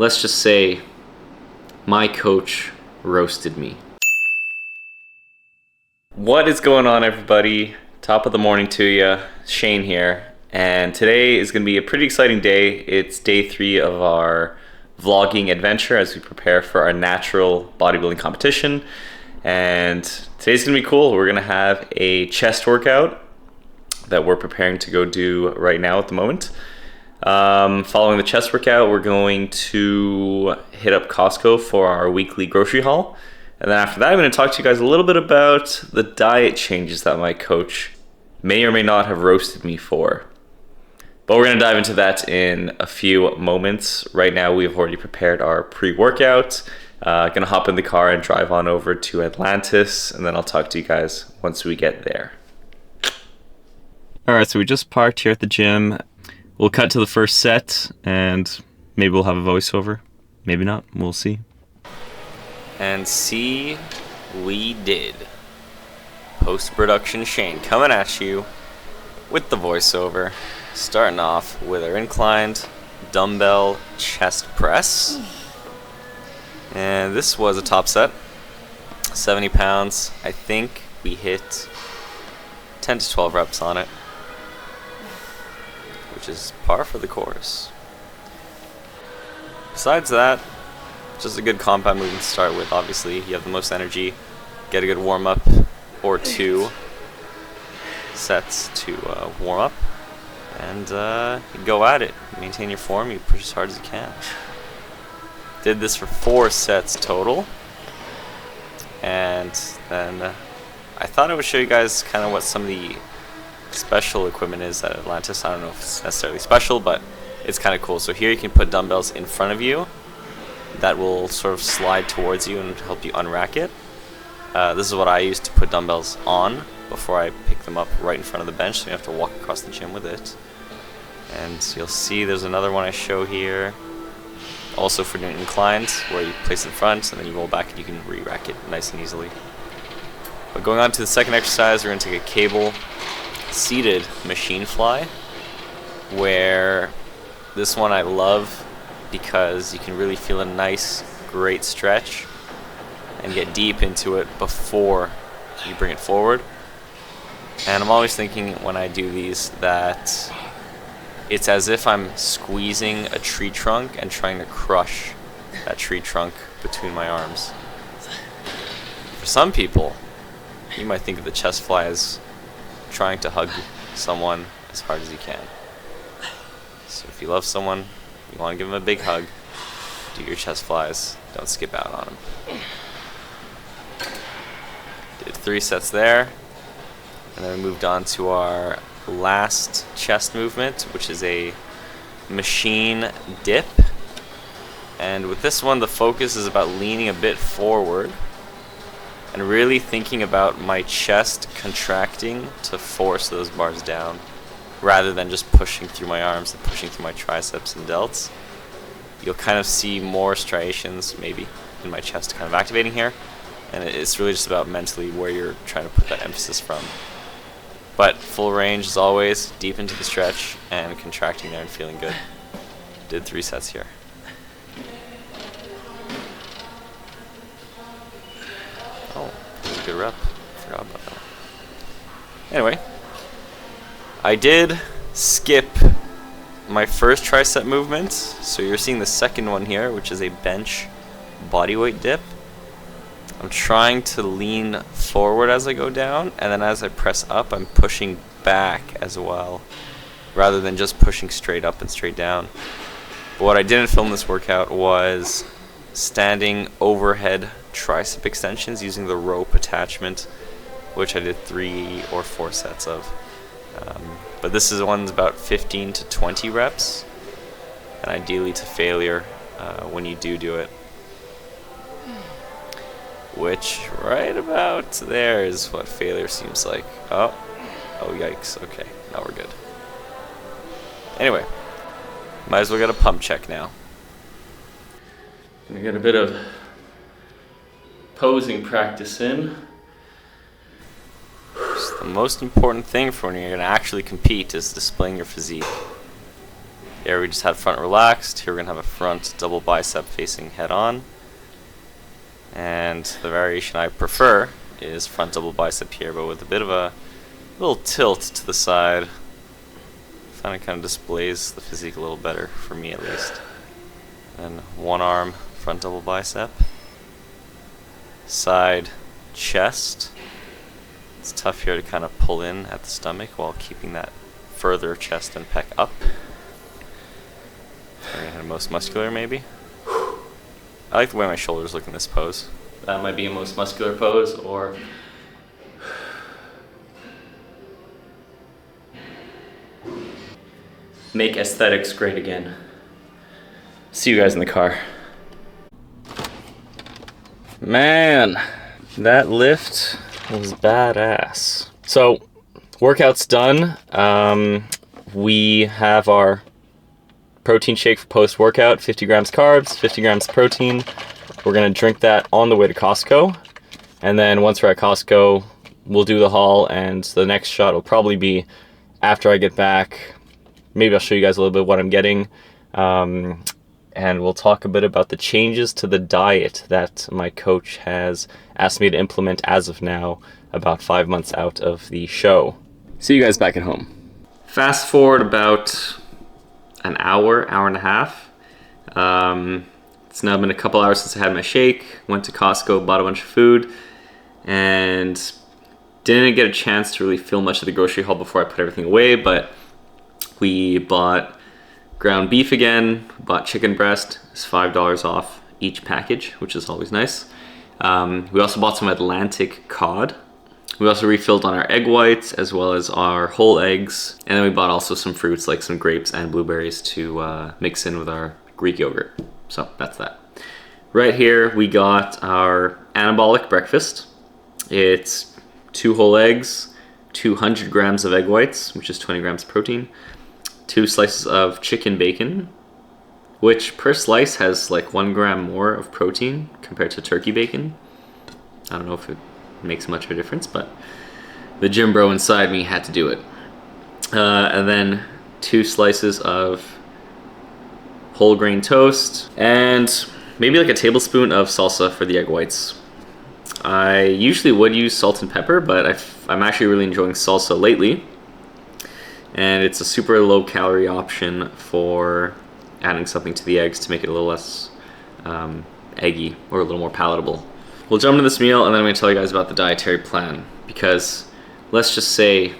let's just say my coach roasted me. What is going on, everybody? Top of the morning to you. Shane here. And today is going to be a pretty exciting day. It's day 3 of our vlogging adventure as we prepare for our natural bodybuilding competition. And today's going to be cool. We're going to have a chest workout that we're preparing to go do right now at the moment. Following the chest workout, we're going to hit up Costco for our weekly grocery haul. And then after that, I'm going to talk to you guys a little bit about the diet changes that my coach may or may not have roasted me for. But we're going to dive into that in a few moments. Right now, we've already prepared our pre-workout. Going to hop in the car and drive on over to Atlantis, and then I'll talk to you guys once we get there. All right, so we just parked here at the gym. We'll cut to the first set, and maybe we'll have a voiceover. Maybe not. We'll see. And see, we did. Post-production Shane coming at you with the voiceover. Starting off with our inclined dumbbell chest press. And this was a top set. 70 pounds. I think we hit 10 to 12 reps on it, which is par for the course. Besides that, just a good compound movement to start with. Obviously, you have the most energy. Get a good warm-up or 2 sets to warm up. And you go at it. Maintain your form. You push as hard as you can. Did this for 4 sets total. And then I thought I would show you guys kind of what some of the special equipment is at Atlantis. I don't know if it's necessarily special, but it's kind of cool. So here you can put dumbbells in front of you that will sort of slide towards you and help you unrack it. This is what I use to put dumbbells on before I pick them up right in front of the bench, so you have to walk across the gym with it. And you'll see there's another one I show here, also for doing inclines, where you place it in front and then you roll back and you can re-rack it nice and easily. But going on to the second exercise, we're going to take a cable seated machine fly, where this one I love because you can really feel a nice, great stretch and get deep into it before you bring it forward. And I'm always thinking when I do these that it's as if I'm squeezing a tree trunk and trying to crush that tree trunk between my arms. For some people, you might think of the chest fly as trying to hug someone as hard as you can. So if you love someone, you want to give them a big hug, do your chest flies. Don't skip out on them. Did 3 sets there. And then we moved on to our last chest movement, which is a machine dip. And with this one, the focus is about leaning a bit forward and really thinking about my chest contracting to force those bars down, rather than just pushing through my arms and pushing through my triceps and delts. You'll kind of see more striations maybe in my chest kind of activating here, and it's really just about mentally where you're trying to put that emphasis from. But full range as always, deep into the stretch and contracting there and feeling good. Did 3 sets here. Oh, that was a good rep. Forgot about that. Anyway, I did skip my first tricep movement, so you're seeing the second one here, which is a bench bodyweight dip. I'm trying to lean forward as I go down, and then as I press up, I'm pushing back as well, rather than just pushing straight up and straight down. But what I didn't film this workout was standing overhead tricep extensions using the rope attachment, which I did 3 or 4 sets of. But this is one's about 15 to 20 reps, and ideally to failure when you do it. Which right about there is what failure seems like. Oh yikes. Okay, now we're good. Anyway, might as well get a pump check now. Gonna get a bit of posing practice in. The most important thing for when you're going to actually compete is displaying your physique. There we just had front relaxed. Here we're gonna have a front double bicep facing head on. And the variation I prefer is front double bicep here, but with a bit of a little tilt to the side. I find it kind of displays the physique a little better, for me at least. Then one arm front double bicep. Side chest. It's tough here to kind of pull in at the stomach while keeping that further chest and pec up. Most muscular, maybe. I like the way my shoulders look in this pose. That might be a most muscular pose, or make aesthetics great again. See you guys in the car. Man, that lift was badass. So, workout's done. We have our protein shake for post-workout, 50 grams carbs, 50 grams protein. We're gonna drink that on the way to Costco. And then once we're at Costco, we'll do the haul, and the next shot will probably be after I get back. Maybe I'll show you guys a little bit what I'm getting. And we'll talk a bit about the changes to the diet that my coach has asked me to implement as of now, about 5 months out of the show. See you guys back at home. Fast forward about an hour and a half. It's now been a couple hours since I had my shake. Went to Costco, bought a bunch of food, and didn't get a chance to really film much of the grocery haul before I put everything away, but we bought ground beef again, bought chicken breast. It's $5 off each package, which is always nice. We also bought some Atlantic cod. We also refilled on our egg whites as well as our whole eggs. And then we bought also some fruits like some grapes and blueberries to mix in with our Greek yogurt. So that's that. Right here we got our Anabolic breakfast. It's 2 whole eggs, 200 grams of egg whites, which is 20 grams protein, 2 slices of chicken bacon, which per slice has like 1 gram more of protein compared to turkey bacon. I don't know if it makes much of a difference, but the gym bro inside me had to do it. And then 2 slices of whole grain toast, and maybe like a tablespoon of salsa for the egg whites. I usually would use salt and pepper, but I'm actually really enjoying salsa lately. And it's a super low calorie option for adding something to the eggs to make it a little less eggy or a little more palatable. We'll jump into this meal, and then I'm going to tell you guys about the dietary plan, because let's just say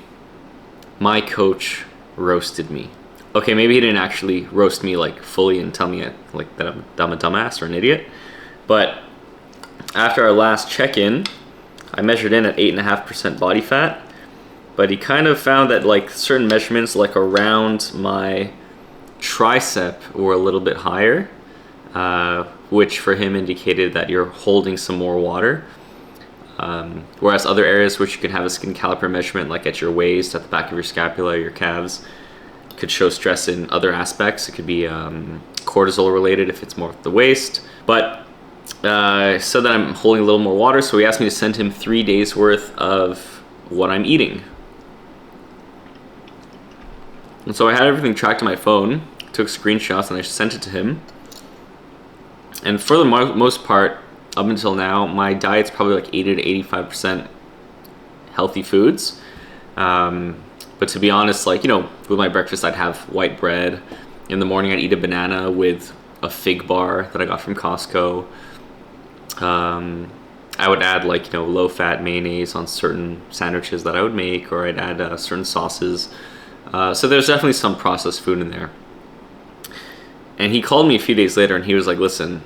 my coach roasted me. Okay, maybe he didn't actually roast me like fully and tell me like that I'm a dumbass or an idiot, but after our last check-in, I measured in at 8.5% body fat, but he kind of found that like certain measurements like around my tricep were a little bit higher, which for him indicated that you're holding some more water. Whereas other areas which you can have a skin caliper measurement, like at your waist, at the back of your scapula, your calves, could show stress in other aspects. It could be cortisol related if it's more of the waist. But so that I'm holding a little more water, so he asked me to send him 3 days worth of what I'm eating. And so I had everything tracked on my phone, took screenshots, and I sent it to him. And for the most part, up until now, my diet's probably like 80 to 85% healthy foods. But to be honest, like, you know, with my breakfast, I'd have white bread. In the morning, I'd eat a banana with a fig bar that I got from Costco. I would add like, you know, low-fat mayonnaise on certain sandwiches that I would make, or I'd add certain sauces. So there's definitely some processed food in there. And he called me a few days later and he was like, listen,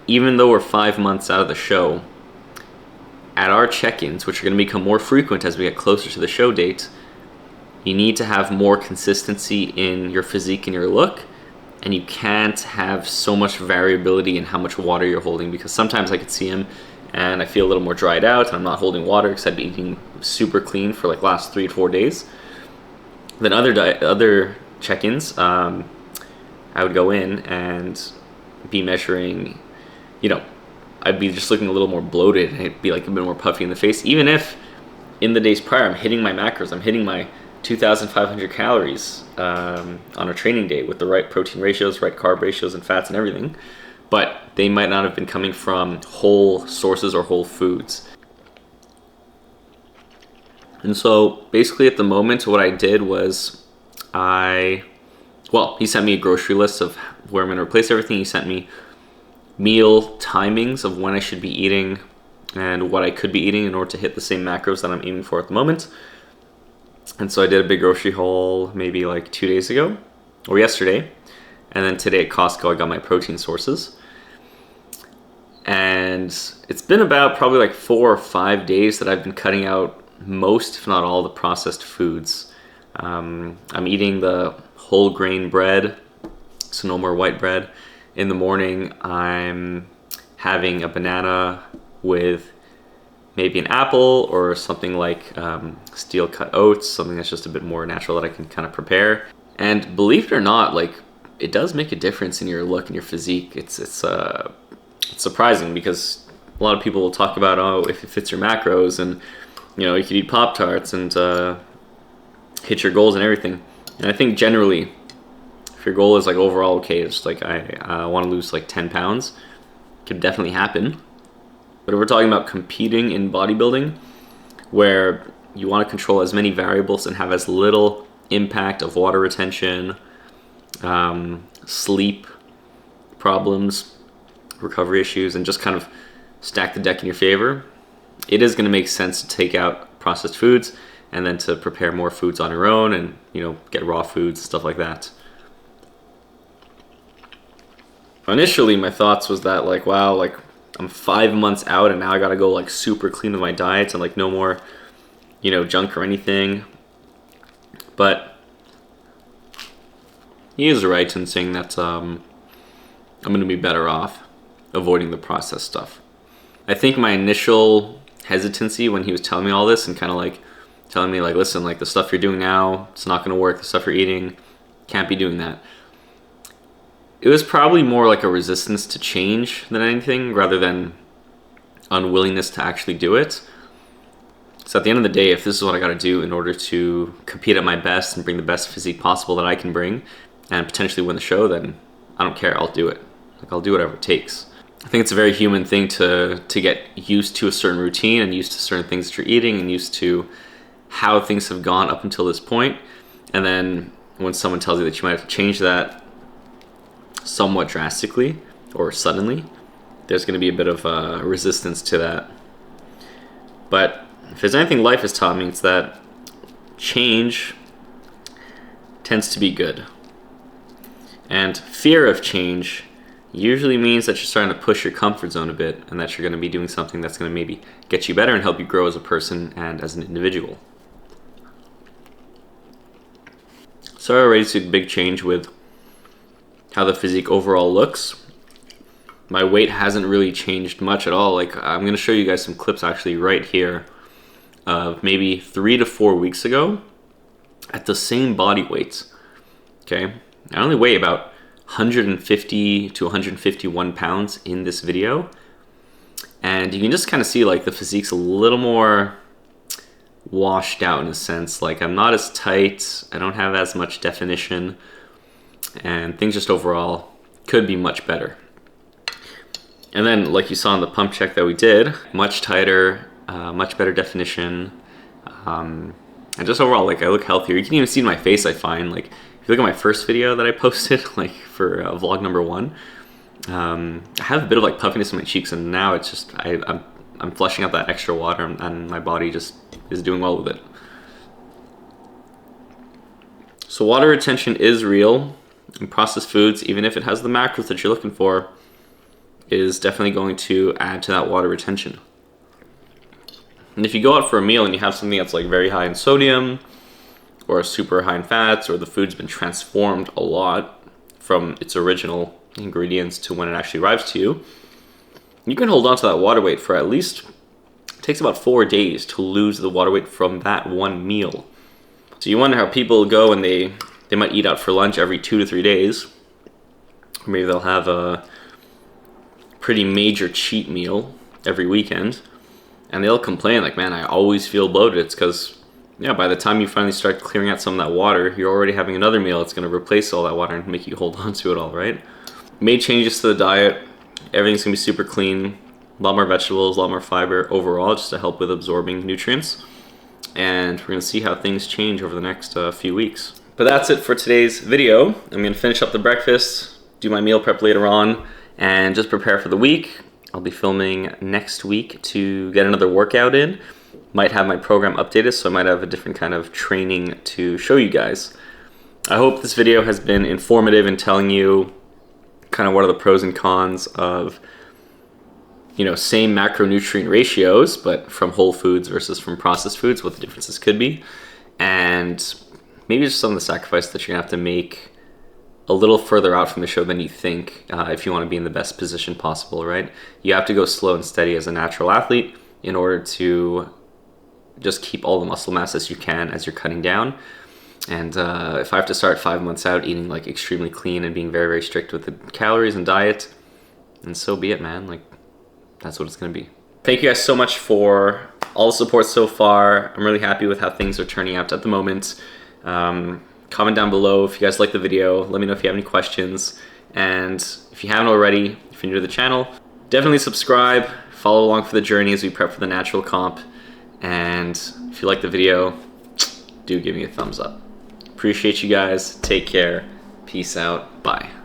even though we're 5 months out of the show, at our check-ins, which are going to become more frequent as we get closer to the show date, you need to have more consistency in your physique and your look, and you can't have so much variability in how much water you're holding, because sometimes I could see him and I feel a little more dried out and I'm not holding water because I've been eating super clean for like last 3 to 4 days. Then other check-ins, I would go in and be measuring, you know, I'd be just looking a little more bloated and it'd be like a bit more puffy in the face, even if in the days prior I'm hitting my macros, I'm hitting my 2,500 calories on a training day with the right protein ratios, right carb ratios, and fats and everything. But they might not have been coming from whole sources or whole foods. And so basically at the moment, what I did was he sent me a grocery list of where I'm going to replace everything. He sent me meal timings of when I should be eating and what I could be eating in order to hit the same macros that I'm aiming for at the moment. And so I did a big grocery haul maybe like 2 days ago or yesterday. And then today at Costco, I got my protein sources. And it's been about probably like 4 or 5 days that I've been cutting out most, if not all, the processed foods. I'm eating the whole grain bread, so no more white bread. In the morning, I'm having a banana with maybe an apple or something like steel cut oats, something that's just a bit more natural that I can kind of prepare. And believe it or not, like, it does make a difference in your look and your physique. It's surprising because a lot of people will talk about, oh, if it fits your macros and, you know, you could eat Pop-Tarts and hit your goals and everything. And I think generally, if your goal is like overall, okay, it's like I want to lose like 10 pounds, it could definitely happen. But if we're talking about competing in bodybuilding, where you want to control as many variables and have as little impact of water retention, sleep problems, recovery issues, and just kind of stack the deck in your favor, it is going to make sense to take out processed foods and then to prepare more foods on your own and, you know, get raw foods, stuff like that. Initially, my thoughts was that, like, wow, like, I'm 5 months out and now I gotta go like super clean with my diet and like no more, you know, junk or anything. But he is right in saying that I'm gonna be better off avoiding the processed stuff. I think my initial hesitancy when he was telling me all this and kind of like telling me like, listen, like the stuff you're doing now, it's not gonna work. The stuff you're eating, can't be doing that. It was probably more like a resistance to change than anything, rather than unwillingness to actually do it. So at the end of the day, if this is what I got to do in order to compete at my best and bring the best physique possible that I can bring and potentially win the show, then I don't care, I'll do it. Like, I'll do whatever it takes. I think it's a very human thing to get used to a certain routine and used to certain things that you're eating and used to how things have gone up until this point. And then when someone tells you that you might have to change that somewhat drastically or suddenly, there's going to be a bit of resistance to that. But if there's anything life has taught me, it's that change tends to be good. And fear of change usually means that you're starting to push your comfort zone a bit and that you're going to be doing something that's going to maybe get you better and help you grow as a person and as an individual. So I already see a big change with how the physique overall looks. My weight hasn't really changed much at all. Like, I'm going to show you guys some clips actually right here of maybe 3 to 4 weeks ago at the same body weights. Okay, I only weigh about 150 to 151 pounds in this video, and you can just kind of see like the physique's a little more washed out in a sense. Like, I'm not as tight, I don't have as much definition, and things just overall could be much better. And then, like you saw in the pump check that we did, much tighter, much better definition, and just overall, like, I look healthier. You can even see in my face, I find, like, if you look at my first video that I posted, like for vlog number 1, I have a bit of like puffiness in my cheeks, and now it's just I'm flushing out that extra water, and my body just is doing well with it. So water retention is real. And processed foods, even if it has the macros that you're looking for, is definitely going to add to that water retention. And if you go out for a meal and you have something that's like very high in sodium or super high in fats, or the food's been transformed a lot from its original ingredients to when it actually arrives to you, you can hold on to that water weight for at least, it takes about 4 days to lose the water weight from that one meal. So you wonder how people go and they might eat out for lunch every 2 to 3 days. Or maybe they'll have a pretty major cheat meal every weekend, and they'll complain like, man, I always feel bloated. It's because yeah, by the time you finally start clearing out some of that water, you're already having another meal that's going to replace all that water and make you hold on to it all, right? Made changes to the diet. Everything's going to be super clean. A lot more vegetables, a lot more fiber overall, just to help with absorbing nutrients. And we're going to see how things change over the next few weeks. But that's it for today's video. I'm going to finish up the breakfast, do my meal prep later on, and just prepare for the week. I'll be filming next week to get another workout in. Might have my program updated, so I might have a different kind of training to show you guys. I hope this video has been informative in telling you kind of what are the pros and cons of, you know, same macronutrient ratios, but from whole foods versus from processed foods, what the differences could be, and maybe just some of the sacrifices that you're gonna have to make a little further out from the show than you think if you want to be in the best position possible, right? You have to go slow and steady as a natural athlete in order to just keep all the muscle mass as you can as you're cutting down. And if I have to start 5 months out eating like extremely clean and being very, very strict with the calories and diet, then so be it, man. Like, that's what it's gonna be. Thank you guys so much for all the support so far. I'm really happy with how things are turning out at the moment. Comment down below if you guys like the video. Let me know if you have any questions. And if you haven't already, if you're new to the channel, definitely subscribe. Follow along for the journey as we prep for the natural comp. And if you like the video, do give me a thumbs up. Appreciate you guys. Take care. Peace out. Bye.